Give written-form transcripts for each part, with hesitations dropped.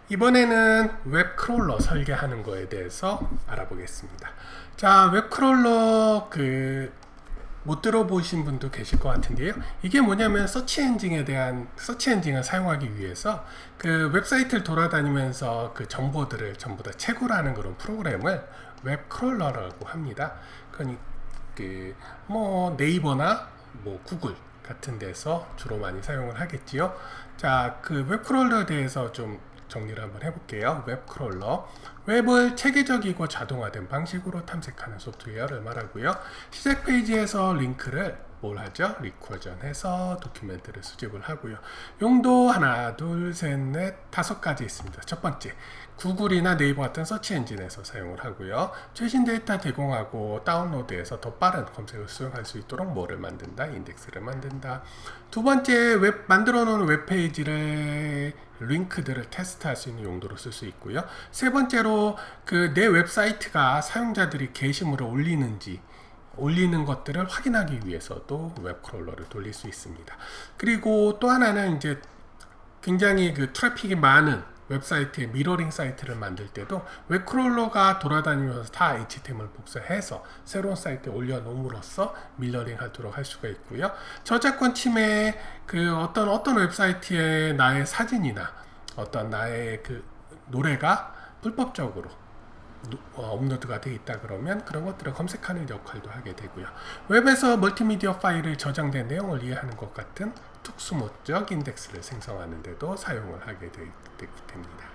이번에는 웹크롤러 설계하는 거에 대해서 알아보겠습니다. 자, 웹크롤러 못 들어보신 분도 계실 것 같은데요. 이게 뭐냐면 서치 엔진을 사용하기 위해서 그 웹사이트를 돌아다니면서 그 정보들을 전부 다 채굴하는 그런 프로그램을 웹크롤러라고 합니다. 그러니까 네이버나 구글 같은 데서 주로 많이 사용을 하겠지요. 자, 그 웹크롤러에 대해서 좀 정리를 한번 해볼게요. 웹크롤러, 웹을 체계적이고 자동화된 방식으로 탐색하는 소프트웨어를 말하고요. 시작 페이지에서 링크를 리커전해서 도큐멘트를 수집을 하고요. 용도 하나, 둘, 셋, 넷, 5가지 있습니다. 첫 번째, 구글이나 네이버 같은 서치 엔진에서 사용을 하고요. 최신 데이터 제공하고 다운로드해서 더 빠른 검색을 수행할 수 있도록 뭐를 만든다? 인덱스를 만든다. 두 번째, 만들어 놓은 웹페이지를 링크들을 테스트할 수 있는 용도로 쓸 수 있고요. 세 번째로 내 웹사이트가 사용자들이 게시물을 올리는 것들을 확인하기 위해서도 웹크롤러를 돌릴 수 있습니다. 그리고 또 하나는 이제 굉장히 트래픽이 많은 웹사이트의 미러링 사이트를 만들 때도 웹크롤러가 돌아다니면서 다 HTML 복사해서 새로운 사이트에 올려놓음으로써 미러링 하도록 할 수가 있고요. 저작권 침해, 어떤 웹사이트에 나의 사진이나 어떤 나의 노래가 불법적으로 업로드가 되어 있다 그러면 그런 것들을 검색하는 역할도 하게 되고요. 웹에서 멀티미디어 파일을 저장된 내용을 이해하는 것 같은 특수모적 인덱스를 생성하는 데도 사용을 하게 됩니다.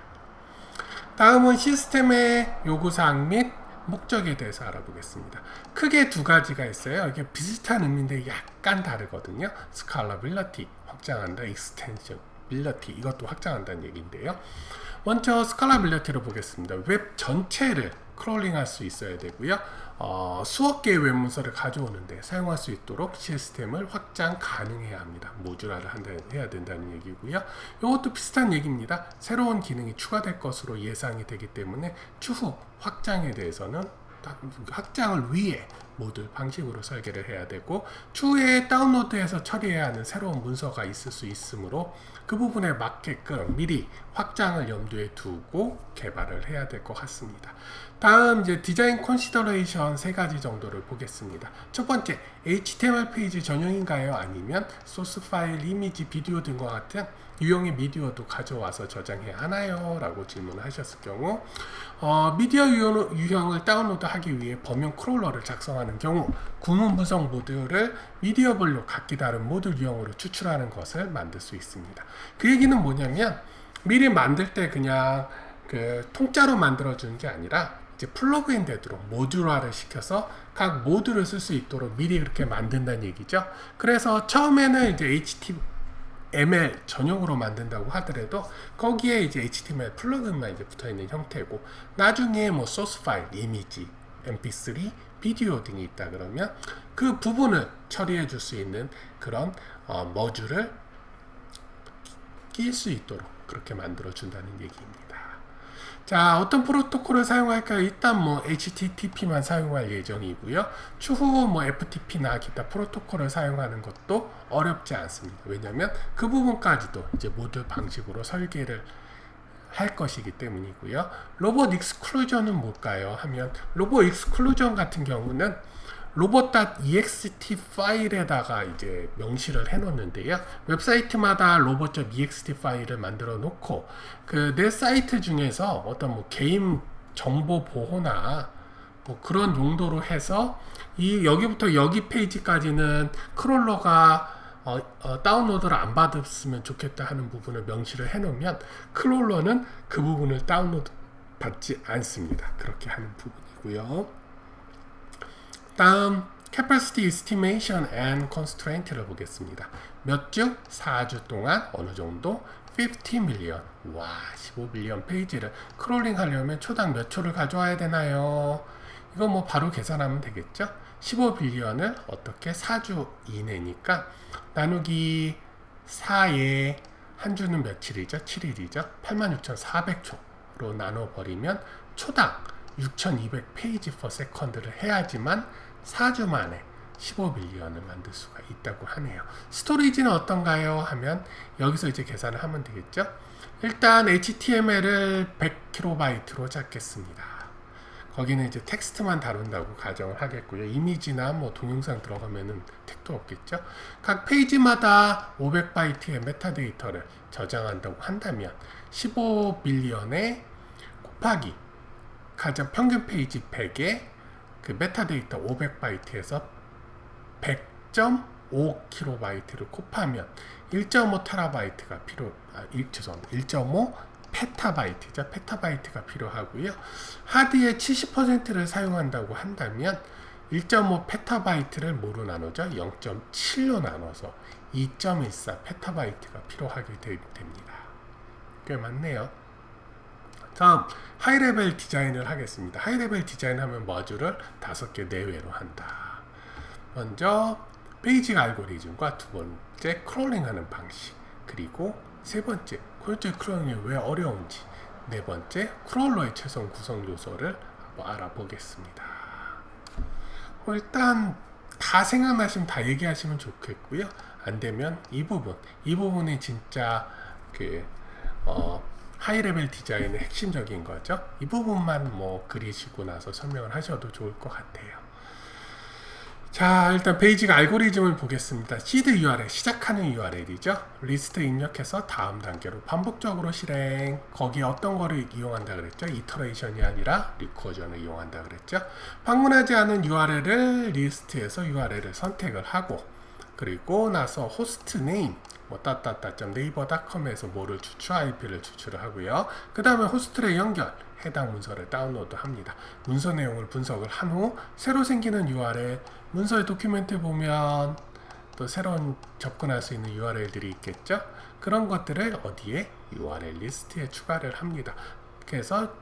다음은 시스템의 요구사항 및 목적에 대해서 알아보겠습니다. 크게 두 가지가 있어요. 이게 비슷한 의미인데 약간 다르거든요. 스칼라빌리티, 확장한다, 익스텐셔빌리티, 이것도 확장한다는 얘기인데요. 먼저 스칼라빌리티를 보겠습니다. 웹 전체를 크롤링할 수 있어야 되고요. 수억 개의 웹 문서를 가져오는데 사용할 수 있도록 시스템을 확장 가능해야 합니다. 모듈화를 해야 된다는 얘기고요. 이것도 비슷한 얘기입니다. 새로운 기능이 추가될 것으로 예상이 되기 때문에 추후 확장에 대해서는 확장을 위해 모듈 방식으로 설계를 해야 되고, 추후에 다운로드해서 처리해야 하는 새로운 문서가 있을 수 있으므로 그 부분에 맞게끔 미리 확장을 염두에 두고 개발을 해야 될 것 같습니다. 다음 이제 디자인 컨시더레이션 3가지 정도를 보겠습니다. 첫 번째, HTML 페이지 전용인가요? 아니면 소스 파일, 이미지, 비디오 등과 같은 유형의 미디어도 가져와서 저장해야 하나요? 라고 질문하셨을 경우, 미디어 유형을 다운로드하기 위해 범용 크롤러를 작성하는 경우 구문 분석 모듈을 미디어별로 각기 다른 모듈 유형으로 추출하는 것을 만들 수 있습니다. 그 얘기는 뭐냐면 미리 만들 때 그냥 통짜로 만들어주는 게 아니라 이제 플러그인 되도록 모듈화를 시켜서 각 모듈을 쓸 수 있도록 미리 그렇게 만든다는 얘기죠. 그래서 처음에는 이제 HTML 전용으로 만든다고 하더라도 거기에 이제 HTML 플러그인만 이제 붙어 있는 형태고, 나중에 소스 파일, 이미지, mp3, 비디오 등이 있다 그러면 그 부분을 처리해 줄 수 있는 그런 모듈을 끼일 수 있도록 그렇게 만들어 준다는 얘기입니다. 자, 어떤 프로토콜을 사용할까요? 일단 HTTP만 사용할 예정이고요. 추후 FTP나 기타 프로토콜을 사용하는 것도 어렵지 않습니다. 왜냐하면 그 부분까지도 이제 모듈 방식으로 설계를 할 것이기 때문이고요. 로봇 익스클루전은 뭘까요? 하면 로봇 익스클루전 같은 경우는 robot.ext 파일에다가 이제 명시를 해 놓는데요. 웹사이트마다 robot.ext 파일을 만들어 놓고 내 사이트 중에서 어떤 개인 정보 보호나 그런 용도로 해서 여기부터 여기 페이지까지는 크롤러가 다운로드를 안 받았으면 좋겠다 하는 부분을 명시를 해 놓으면 크롤러는 그 부분을 다운로드 받지 않습니다. 그렇게 하는 부분이고요. 다음, Capacity Estimation and Constraint를 보겠습니다. 몇 주? 4주 동안 어느 정도? 50 밀리언, 15밀리언 페이지를 크롤링 하려면 초당 몇 초를 가져와야 되나요? 이거 바로 계산하면 되겠죠? 15빌리언을 어떻게 4주 이내니까 나누기 4에 한 주는 며칠이죠? 7일이죠? 86,400초로 나눠버리면 초당 6200 페이지 per second를 해야지만 4주 만에 15빌리언을 만들 수가 있다고 하네요. 스토리지는 어떤가요? 하면 여기서 이제 계산을 하면 되겠죠. 일단 HTML을 100KB 잡겠습니다. 거기는 이제 텍스트만 다룬다고 가정을 하겠고요. 이미지나 뭐 동영상 들어가면은 택도 없겠죠. 각 페이지마다 500바이트의 메타데이터를 저장한다고 한다면 15빌리언에 곱하기 가장 평균 페이지 100에 그 메타데이터 500바이트에서 100.5kb를 곱하면 1.5TB가 죄송합니다. 1.5 페타바이트죠. 페타바이트가 필요하고요. 하드의 70%를 사용한다고 한다면 1.5 페타바이트를 뭐로 나누죠? 0.7로 나눠서 2.14 페타바이트가 필요하게 됩니다. 꽤 많네요. 다음 하이레벨 디자인을 하겠습니다. 하이레벨 디자인 하면 머주를 5개 내외로 한다. 먼저 페이지 알고리즘과 두 번째 크롤링하는 방식, 그리고 세 번째 크롤링이 왜 어려운지, 네 번째 크롤러의 최선 구성 요소를 한번 알아보겠습니다. 일단 다 생각나시면 다 얘기하시면 좋겠고요. 안 되면 이 부분이 진짜 하이레벨 디자인의 핵심적인 거죠. 이 부분만 뭐 그리시고 나서 설명을 하셔도 좋을 것 같아요. 자, 일단 베이직 알고리즘을 보겠습니다. 시드 URL, 시작하는 URL이죠. 리스트 입력해서 다음 단계로 반복적으로 실행. 거기에 어떤 거를 이용한다 그랬죠? 이터레이션이 아니라 리커전을 이용한다 그랬죠. 방문하지 않은 URL을 리스트에서 URL을 선택을 하고, 그리고 나서 호스트 네임 뭐 naver.com에서 뭐를 IP를 추출을 하고요. 그 다음에 호스트에 연결, 해당 문서를 다운로드 합니다. 문서 내용을 분석을 한 후 새로 생기는 URL, 문서의 도큐멘트에 보면 또 새로운 접근할 수 있는 URL들이 있겠죠. 그런 것들을 어디에? URL 리스트에 추가를 합니다. 그래서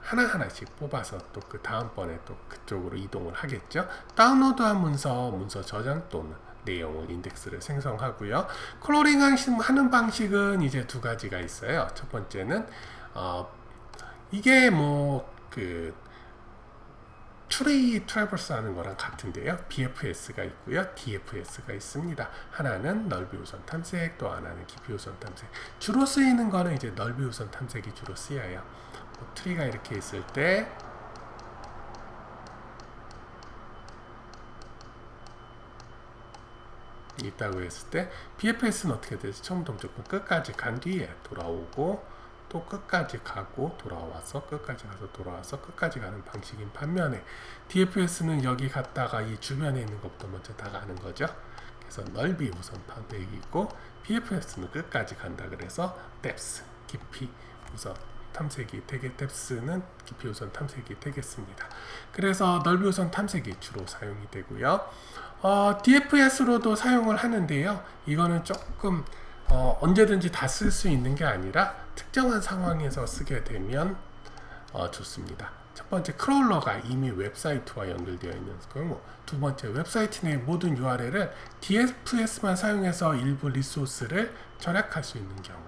하나하나씩 뽑아서 또 그 다음번에 또 그쪽으로 이동을 하겠죠. 다운로드한 문서 저장 또는 내용을 인덱스를 생성하고요. 크롤링 하는 방식은 이제 두 가지가 있어요. 첫 번째는 이게 트리 트래버스 하는 거랑 같은데요. BFS가 있고요. DFS가 있습니다. 하나는 넓이 우선 탐색, 또 하나는 깊이 우선 탐색. 주로 쓰이는 거는 이제 넓이 우선 탐색이 주로 쓰여요. 트리가 이렇게 있을 때 있다고 했을 때 BFS는 어떻게 되죠? 처음부터 무조건 끝까지 간 뒤에 돌아오고 또 끝까지 가고 돌아와서 끝까지 가서 돌아와서 끝까지 가는 방식인 반면에 DFS는 여기 갔다가 이 주변에 있는 것부터 먼저 다 가는 거죠. 그래서 넓이 우선 탐색이고 BFS는 끝까지 간다 그래서 depth 깊이 우선 탐색이 depth는 깊이 우선 탐색이 되겠습니다. 그래서 넓이 우선 탐색이 주로 사용이 되고요. DFS로도 사용을 하는데요. 이거는 조금 언제든지 다 쓸 수 있는 게 아니라 특정한 상황에서 쓰게 되면 좋습니다. 첫 번째, 크롤러가 이미 웹사이트와 연결되어 있는 경우, 두 번째, 웹사이트 내 모든 URL을 DFS만 사용해서 일부 리소스를 절약할 수 있는 경우,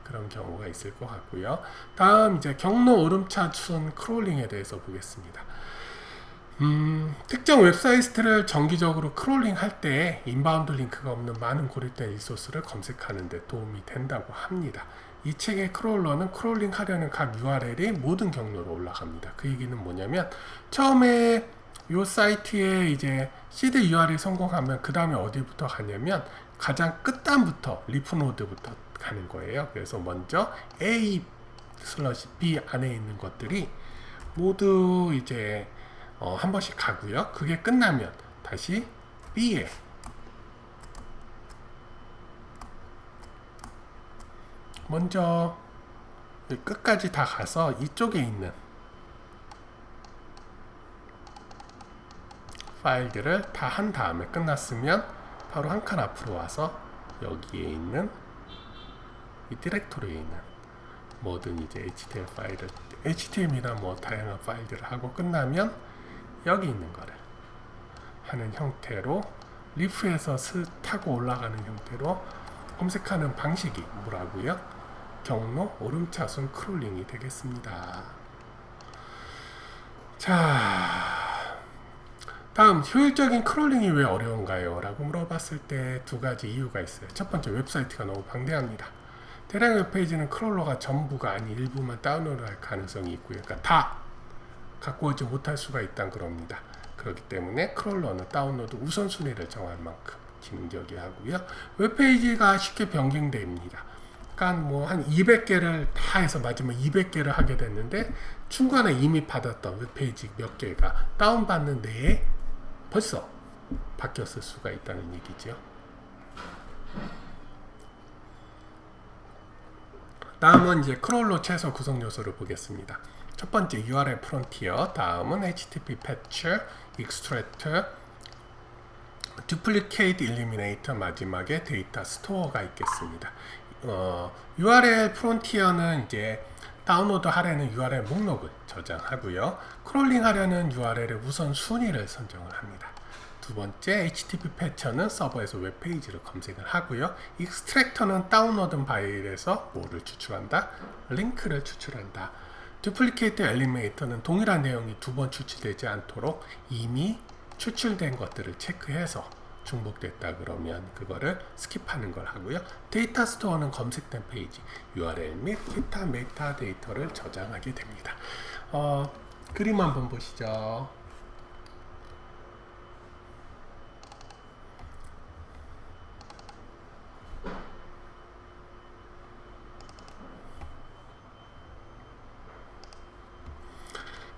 그런 경우가 있을 것 같고요. 다음 이제 경로 오름차순 크롤링에 대해서 보겠습니다. 특정 웹사이트를 정기적으로 크롤링 할 때 인바운드 링크가 없는 많은 고립된 리소스를 검색하는 데 도움이 된다고 합니다. 이 책의 크롤러는 크롤링 하려는 각 URL이 모든 경로로 올라갑니다. 그 얘기는 뭐냐면 처음에 이 사이트에 이제 시드 URL 성공하면 그 다음에 어디부터 가냐면 가장 끝단부터 리프노드부터 가는 거예요. 그래서 먼저 A/B 안에 있는 것들이 모두 이제 한 번씩 가고요. 그게 끝나면 다시 B에 먼저 끝까지 다 가서 이쪽에 있는 파일들을 다 한 다음에 끝났으면 바로 한 칸 앞으로 와서 여기에 있는 이 디렉토리에 있는 모든 이제 HTML 파일을 HTML이나 뭐 다양한 파일들을 하고 끝나면 여기 있는 거를 하는 형태로 리프에서 타고 올라가는 형태로 검색하는 방식이 뭐라고요? 경로 오름차순 크롤링이 되겠습니다. 자, 다음 효율적인 크롤링이 왜 어려운가요? 라고 물어봤을 때 두 가지 이유가 있어요. 첫 번째, 웹사이트가 너무 방대합니다. 대량 웹페이지는 크롤러가 전부가 아닌 일부만 다운로드할 가능성이 있고요. 그러니까 다 갖고 오지 못할 수가 있다는 겁니다. 그렇기 때문에 크롤러는 다운로드 우선순위를 정할 만큼 기능적이 하고요. 웹페이지가 쉽게 변경됩니다. 그러니까 뭐 한 200개를 다 해서 마지막 200개를 하게 됐는데 중간에 이미 받았던 웹페이지 몇 개가 다운받는 데에 벌써 바뀌었을 수가 있다는 얘기죠. 다음은 이제 크롤러 최소 구성 요소를 보겠습니다. 첫 번째 URL 프론티어, 다음은 HTTP 패치, 익스트랙터, Duplicate Eliminator, 마지막에 데이터 스토어가 있겠습니다. URL 프론티어는 이제 다운로드 하려는 URL 목록을 저장하고요. 크롤링 하려는 URL의 우선 순위를 선정을 합니다. 두 번째 HTTP 패처는 서버에서 웹페이지를 검색을 하고요. 익스트랙터는 다운로드 파일에서 뭐를 추출한다? 링크를 추출한다. Duplicate Eliminator는 동일한 내용이 두 번 추출되지 않도록 이미 추출된 것들을 체크해서 중복됐다 그러면 그거를 스킵하는 걸 하고요. 데이터 스토어는 검색된 페이지, URL 및 기타 메타 데이터를 저장하게 됩니다. 그림 한번 보시죠.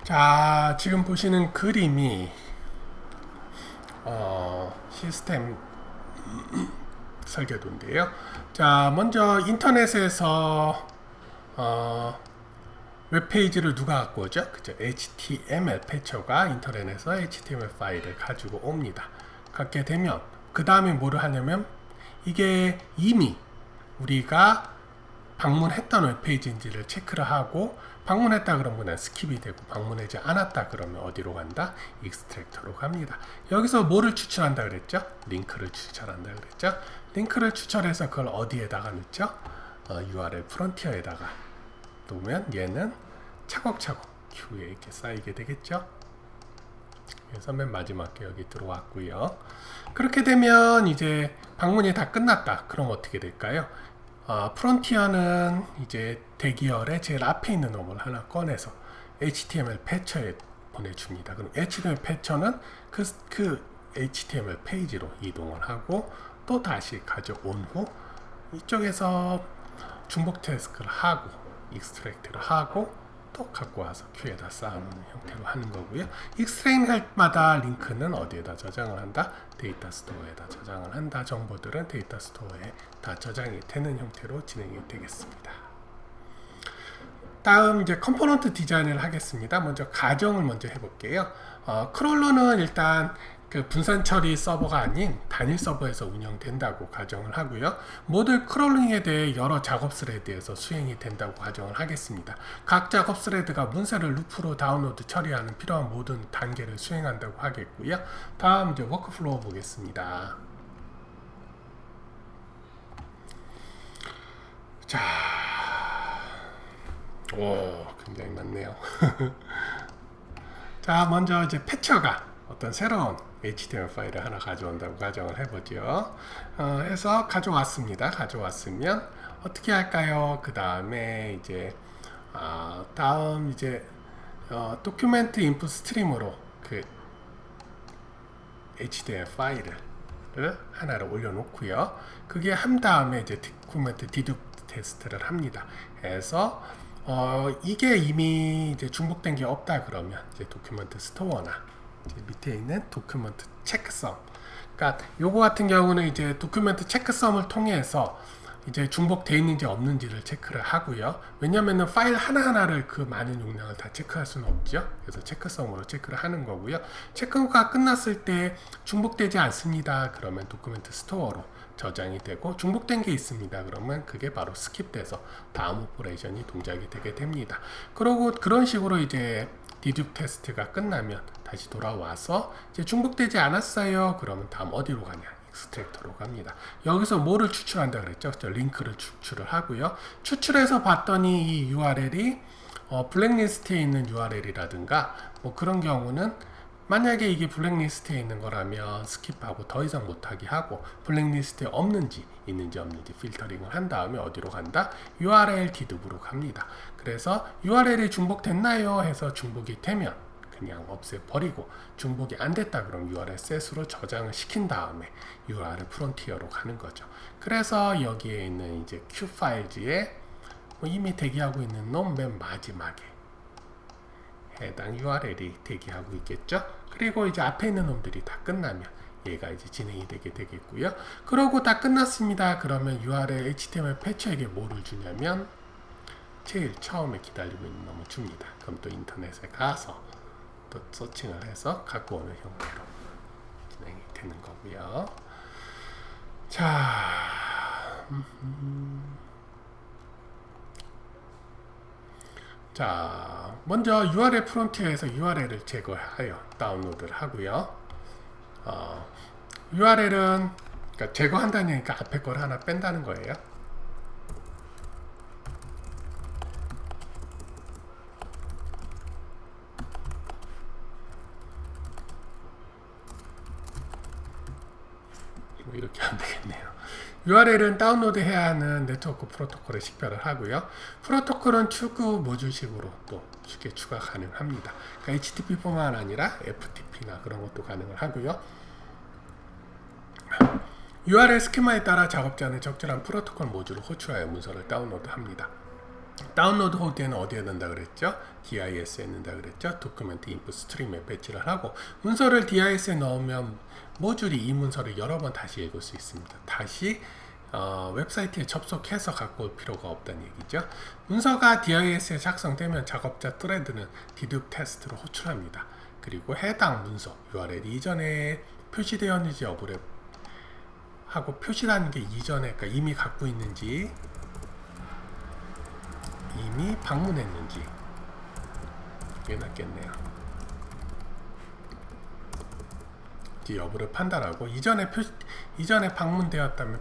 자, 지금 보시는 그림이 시스템 설계도인데요. 자, 먼저 인터넷에서 웹페이지를 누가 갖고 오죠? 그죠? HTML 패처가 인터넷에서 HTML 파일을 가지고 옵니다. 갖게 되면 그 다음에 뭐를 하냐면 이게 이미 우리가 방문했던 웹페이지인지를 체크를 하고 방문했다 그러면 그냥 스킵이 되고 방문하지 않았다 그러면 어디로 간다? 익스트랙터로 갑니다. 여기서 뭐를 추출한다 그랬죠? 링크를 추출한다 그랬죠? 링크를 추출해서 그걸 어디에다가 넣죠? URL 프론티어에다가 놓으면 얘는 차곡차곡 큐에 이렇게 쌓이게 되겠죠? 그래서 맨 마지막에 여기 들어왔고요. 그렇게 되면 이제 방문이 다 끝났다. 그럼 어떻게 될까요? 프론티어는 이제 대기열의 제일 앞에 있는 놈을 하나 꺼내서 HTML 패처에 보내줍니다. 그럼 HTML 패처는 그 HTML 페이지로 이동을 하고 또 다시 가져온 후 이쪽에서 중복 태스크를 하고 익스트랙트를 하고 또 갖고 와서 큐에다 쌓아놓는 형태로 하는 거고요. 익스트랙트 할 마다 링크는 어디에다 저장을 한다? 데이터 스토어에다 저장을 한다. 정보들은 데이터 스토어에 다 저장이 되는 형태로 진행이 되겠습니다. 다음 이제 컴포넌트 디자인을 하겠습니다. 먼저 가정을 먼저 해볼게요. 크롤러는 일단 그 분산 처리 서버가 아닌 단일 서버에서 운영된다고 가정을 하고요. 모듈 크롤링에 대해 여러 작업 스레드에서 수행이 된다고 가정을 하겠습니다. 각 작업 스레드가 문서를 루프로 다운로드 처리하는 필요한 모든 단계를 수행한다고 하겠고요. 다음 이제 워크플로우 보겠습니다. 자, 오, 굉장히 많네요. 자, 먼저 이제 패처가 어떤 새로운 HTML 파일을 하나 가져온다고 가정을 해보죠. 해서 가져왔습니다. 가져왔으면 어떻게 할까요? 그 다음에 이제 다음 이제 도큐멘트 인풋 스트림으로 그 HTML 파일을 하나를 올려놓고요. 그게 한 다음에 이제 도큐멘트 디듀 테스트를 합니다. 해서 이게 이미 이제 중복된 게 없다 그러면 이제 도큐멘트 스토어나 밑에 있는 도큐멘트 체크썸. 그러니까 요거 같은 경우는 이제 도큐멘트 체크썸을 통해서 이제 중복되어 있는지 없는지를 체크를 하고요. 왜냐면은 파일 하나하나를 그 많은 용량을 다 체크할 수는 없죠. 그래서 체크썸으로 체크를 하는 거고요. 체크가 끝났을 때 중복되지 않습니다. 그러면 도큐멘트 스토어로 저장이 되고 중복된 게 있습니다. 그러면 그게 바로 스킵돼서 다음 오퍼레이션이 동작이 되게 됩니다. 그리고 그런 식으로 이제 디듀 테스트가 끝나면 다시 돌아와서 이제 중복되지 않았어요. 그러면 다음 어디로 가냐? 익스트랙터로 갑니다. 여기서 뭐를 추출한다 그랬죠? 링크를 추출을 하고요. 추출해서 봤더니 이 URL이 블랙리스트에 있는 URL이라든가 뭐 그런 경우는 만약에 이게 블랙리스트에 있는 거라면 스킵하고 더 이상 못하게 하고, 블랙리스트에 없는지 있는지 없는지 필터링을 한 다음에 어디로 간다? URL 디드브로 갑니다. 그래서 URL이 중복됐나요? 해서 중복이 되면 그냥 없애버리고, 중복이 안 됐다 그럼 URL 셋으로 저장을 시킨 다음에 URL 프론티어로 가는 거죠. 그래서 여기에 있는 이제 Q 파일즈에 이미 대기하고 있는 놈 맨 마지막에 해당 URL이 대기하고 있겠죠. 그리고 이제 앞에 있는 놈들이 다 끝나면 얘가 이제 진행이 되게 되겠고요. 그러고 다 끝났습니다. 그러면 URL HTML 패치에게 뭐를 주냐면 제일 처음에 기다리고 있는 놈을 줍니다. 그럼 또 인터넷에 가서 또 서칭을 해서 갖고 오는 형태로 진행이 되는 거고요. 자, 먼저 URL 프론티어에서 URL을 제거하여 다운로드를 하고요. URL은 그러니까 제거한다는 얘기니까 앞에 걸 하나 뺀다는 거예요. 이렇게 하면 되겠네요. URL은 다운로드 해야 하는 네트워크 프로토콜에 식별을 하고요. 프로토콜은 추구 모듈식으로 또 쉽게 추가 가능합니다. 그러니까 HTTP뿐만 아니라 FTP나 그런 것도 가능을 하고요. URL 스키마에 따라 작업자는 적절한 프로토콜 모듈을 호출하여 문서를 다운로드합니다. 다운로드 호드에는 어디에 넣는다 그랬죠? DIS에 넣는다 그랬죠? 도큐멘트 인풋 스트림에 배치를 하고, 문서를 DIS에 넣으면 모듈이 이 문서를 여러 번 다시 읽을 수 있습니다. 다시 웹사이트에 접속해서 갖고 올 필요가 없다는 얘기죠. 문서가 DIS에 작성되면 작업자 트레드는 디둒 테스트로 호출합니다. 그리고 해당 문서 URL이 이전에 표시되었는지 여부를 하고, 표시라는 게 이전에 그러니까 이미 갖고 있는지 이미 방문했는지 이게 낫겠네요. 이제 여부를 판단하고, 이전에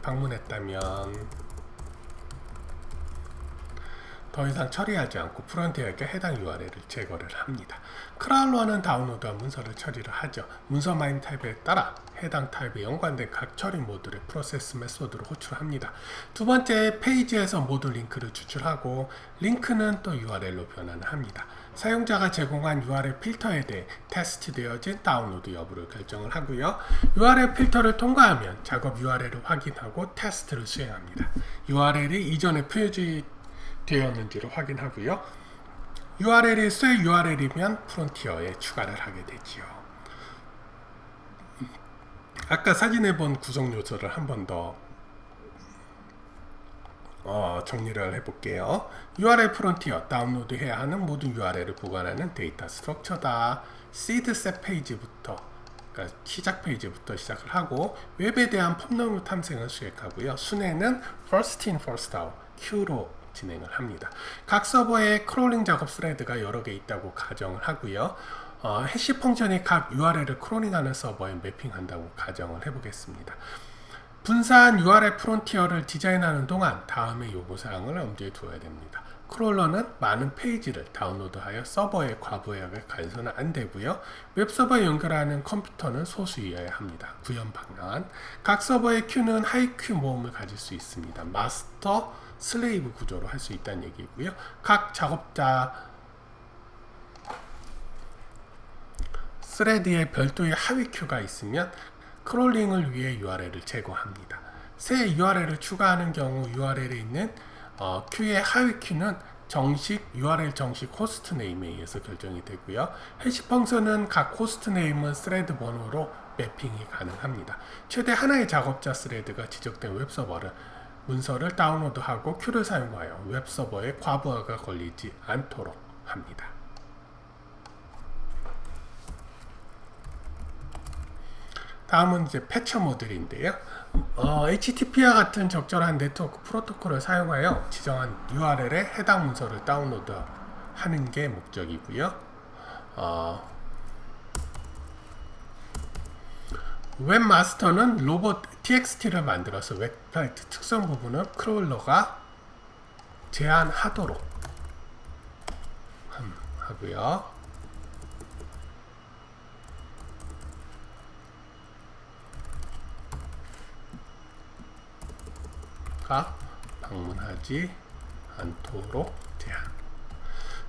방문했다면 더 이상 처리하지 않고 프론티어에게 해당 URL을 제거를 합니다. 크라울러는 다운로드와 문서를 처리를 하죠. 문서 마인 타입에 따라 해당 타입에 연관된 각 처리 모듈의 프로세스 메소드를 호출합니다. 두 번째, 페이지에서 모듈 링크를 추출하고, 링크는 또 URL로 변환을 합니다. 사용자가 제공한 URL 필터에 대해 테스트되어진 다운로드 여부를 결정을 하고요. URL 필터를 통과하면 작업 URL을 확인하고 테스트를 수행합니다. URL이 이전에 표시되었는지를 확인하고요. URL이 새 URL이면 프론티어에 추가를 하게 되지요. 아까 사진에 본 구성 요소를 한 번 더 정리를 해볼게요. URL 프론티어, 다운로드해야 하는 모든 URL을 보관하는 데이터 스트럭처다. 시드셋 페이지부터, 그러니까 시작 페이지부터 시작을 하고, 웹에 대한 폼너브 탐색을 수행하고요. 순회는 first in, first out, Q로 진행을 합니다. 각 서버에 크롤링 작업 스레드가 여러 개 있다고 가정을 하고요. 해시 펑션이 각 URL을 크롤링하는 서버에 매핑한다고 가정을 해보겠습니다. 분사한 URL 프론티어를 디자인하는 동안 다음의 요구사항을 염두에 두어야 됩니다. 크롤러는 많은 페이지를 다운로드하여 서버에 과부하게 가해서는 안 되고요. 웹서버에 연결하는 컴퓨터는 소수이어야 합니다. 구현 방향. 각 서버의 큐는 하이 큐 모음을 가질 수 있습니다. 마스터, 슬레이브 구조로 할 수 있다는 얘기고요. 각 작업자 스레드에 별도의 하위 큐가 있으면 크롤링을 위해 URL을 제거합니다. 새 URL을 추가하는 경우 URL에 있는 큐의 하위 큐는 URL 정식 호스트 네임에 의해서 결정이 되고요. 해시 펑션은 각 호스트 네임은 스레드 번호로 매핑이 가능합니다. 최대 하나의 작업자 스레드가 지적된 웹서버를 문서를 다운로드하고 큐를 사용하여 웹서버에 과부하가 걸리지 않도록 합니다. 다음은 이제 패처 모듈인데요. HTTP와 같은 적절한 네트워크 프로토콜을 사용하여 지정한 URL에 해당 문서를 다운로드하는 게 목적이고요. 웹마스터는 로봇 txt를 만들어서 웹사이트 특성 부분을 크롤러가 제한하도록 하고요. 방문하지 않도록 제한.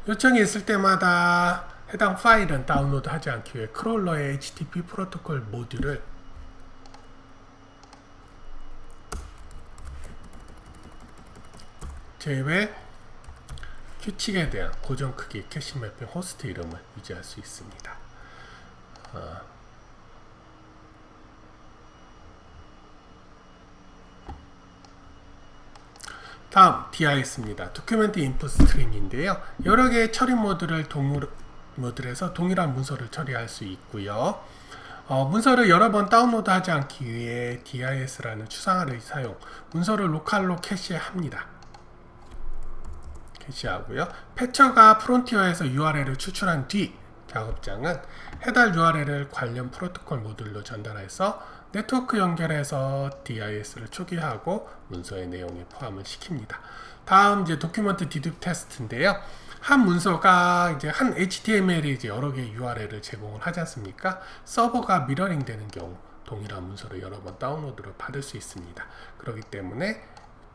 요청이 있을 때마다 해당 파일은 다운로드 하지 않기 위해 크롤러의 HTTP 프로토콜 모듈을 제외 규칙에 대한 고정 크기, 캐시 매핑, 호스트 이름을 유지할 수 있습니다. 다음 DIS입니다. 도큐멘트 인풋 스트림인데요. 여러 개의 처리 모듈에서 동일한 문서를 처리할 수 있고요. 문서를 여러 번 다운로드하지 않기 위해 DIS라는 추상화를 사용, 문서를 로컬로 캐시합니다. 캐시하고요. 패처가 프론티어에서 URL을 추출한 뒤 작업장은 해달 URL을 관련 프로토콜 모듈로 전달해서 네트워크 연결해서 DIS를 초기화하고 문서의 내용에 포함을 시킵니다. 다음 이제 도큐먼트 디둒 테스트인데요. 한 문서가 이제 한 HTML이 이제 여러 개의 URL을 제공을 하지 않습니까? 서버가 미러링 되는 경우 동일한 문서를 여러 번 다운로드를 받을 수 있습니다. 그렇기 때문에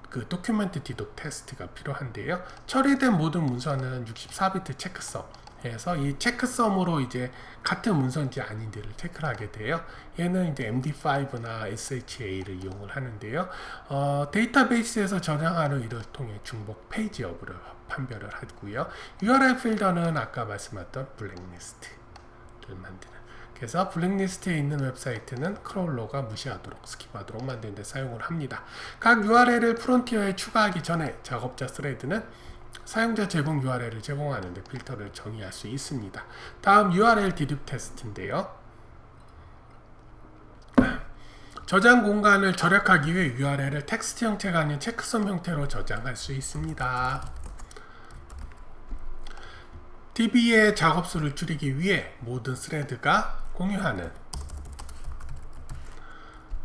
그 도큐멘트 디둒 테스트가 필요한데요. 처리된 모든 문서는 64비트 체크섬 해서 이 체크섬으로 이제 같은 문서인지 아닌지를 체크를 하게 돼요. 얘는 이제 MD5나 SHA를 이용을 하는데요. 데이터베이스에서 저장하는 이를 통해 중복 페이지 여부를 판별을 하고요. URL 필더는 아까 말씀했던 블랙리스트를 만드는. 그래서 블랙리스트에 있는 웹사이트는 크롤러가 무시하도록, 스킵하도록 만드는 데 사용을 합니다. 각 URL을 프론티어에 추가하기 전에 작업자 스레드는 사용자 제공 URL을 제공하는데 필터를 정의할 수 있습니다. 다음 URL 디둒 테스트인데요. 저장 공간을 절약하기 위해 URL을 텍스트 형태가 아닌 체크섬 형태로 저장할 수 있습니다. DB의 작업수를 줄이기 위해 모든 스레드가 공유하는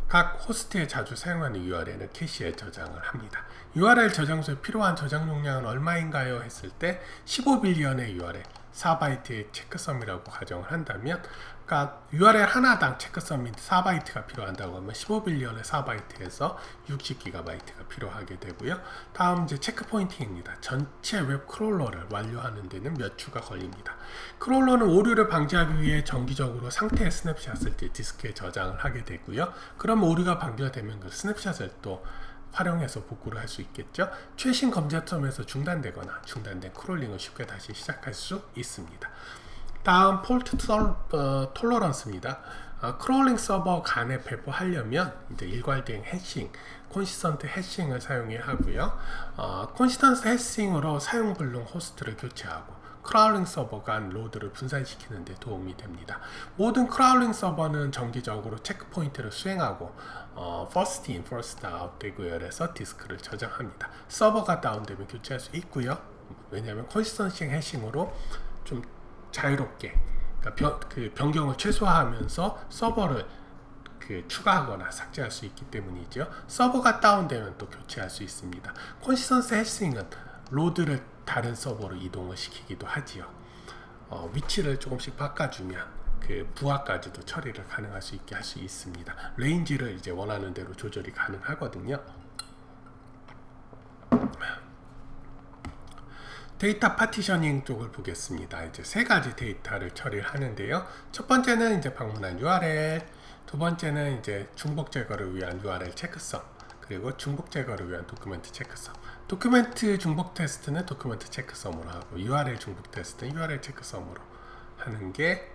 각 호스트에 자주 사용하는 URL을 캐시에 저장을 합니다. URL 저장소에 필요한 저장 용량은 얼마인가요? 했을 때 15빌리언의 URL 4바이트의 체크섬이라고 가정을 한다면, 그러니까 URL 하나당 체크섬이 4바이트가 필요한다고 하면 15빌리언의 4바이트에서 60GB가 필요하게 되고요. 다음 이제 체크 포인팅입니다. 전체 웹 크롤러를 완료하는 데는 몇 주가 걸립니다. 크롤러는 오류를 방지하기 위해 정기적으로 상태의 스냅샷을 디스크에 저장을 하게 되고요. 그럼 오류가 방지되면 그 스냅샷을 또 활용해서 복구를 할 수 있겠죠. 최신 검색점에서 중단되거나 중단된 크롤링을 쉽게 다시 시작할 수 있습니다. 다음 폴트 톨러런스입니다. 크롤링 서버 간에 배포하려면 이제 일괄된 해싱, 콘시스턴트 해싱을 사용해야 하고요. 콘시스턴트 해싱으로 사용 불능 호스트를 교체하고 크라울링 서버 간 로드를 분산시키는 데 도움이 됩니다. 모든 크라울링 서버는 정기적으로 체크포인트를 수행하고 first in, first out 대구열에서 디스크를 저장합니다. 서버가 다운되면 교체할 수 있고요. 왜냐하면 콘시스턴시 해싱으로 좀 자유롭게, 그러니까 변경을 최소화하면서 서버를 추가하거나 삭제할 수 있기 때문이죠. 서버가 다운되면 또 교체할 수 있습니다. 콘시스턴시 해싱은 로드를 다른 서버로 이동을 시키기도 하지요. 위치를 조금씩 바꿔주면 부하까지도 처리를 가능할 수 있게 할 수 있습니다. 레인지를 이제 원하는 대로 조절이 가능하거든요. 데이터 파티셔닝 쪽을 보겠습니다. 이제 세 가지 데이터를 처리를 하는데요. 첫 번째는 이제 방문한 URL, 두 번째는 이제 중복 제거를 위한 URL 체크섬, 그리고 중복 제거를 위한 도큐멘트 체크섬. 도큐멘트 중복 테스트는 도큐멘트 체크섬으로 하고 URL 중복 테스트는 URL 체크섬으로 하는 게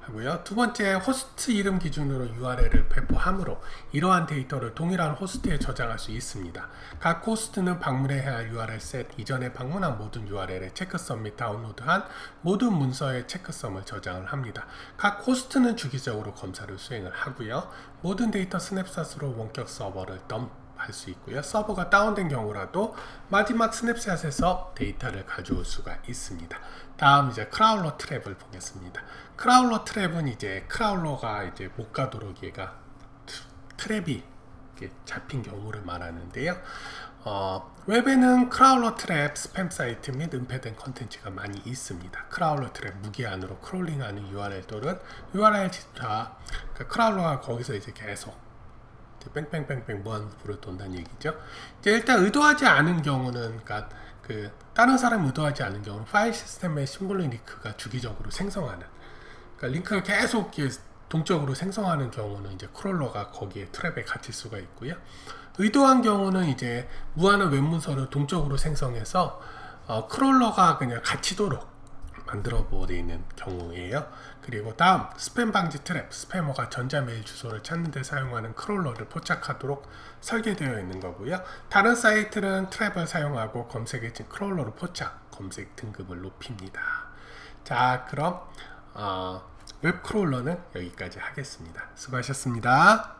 하고요. 두 번째, 호스트 이름 기준으로 URL을 배포하므로 이러한 데이터를 동일한 호스트에 저장할 수 있습니다. 각 호스트는 방문해야 할 URL 셋, 이전에 방문한 모든 URL의 체크섬 및 다운로드한 모든 문서의 체크섬을 저장을 합니다. 각 호스트는 주기적으로 검사를 수행을 하고요. 모든 데이터 스냅샷으로 원격 서버를 할 수 있고요. 서버가 다운된 경우라도 마지막 스냅샷에서 데이터를 가져올 수가 있습니다. 다음 이제 크라울러 트랩을 보겠습니다. 크라울러 트랩은 이제 크라울러가 이제 못 가도록 얘가 트랩이 잡힌 경우를 말하는데요. 웹에는 크라울러 트랩, 스팸 사이트 및 은폐된 컨텐츠가 많이 있습니다. 크라울러 트랩 무기한으로 크롤링하는 URL 또는 URL 지타, 크라울러가 거기서 이제 계속 이제 뺑뺑뺑뺑 무한으로 돈다는 얘기죠. 이제 일단 의도하지 않은 경우는, 그러니까 그 다른 사람 의도하지 않은 경우는 파일 시스템의 심볼릭 링크가 주기적으로 생성하는, 그러니까 링크를 계속 동적으로 생성하는 경우는 이제 크롤러가 거기에 트랩에 갇힐 수가 있고요. 의도한 경우는 이제 무한한 웹 문서를 동적으로 생성해서 크롤러가 그냥 갇히도록 만들어 버리는 경우예요. 그리고 다음 스팸 방지 트랩, 스패머가 전자메일 주소를 찾는 데 사용하는 크롤러를 포착하도록 설계되어 있는 거고요. 다른 사이트는 트랩을 사용하고 검색 엔진 크롤러로 포착, 검색 등급을 높입니다. 자, 그럼 웹 크롤러는 여기까지 하겠습니다. 수고하셨습니다.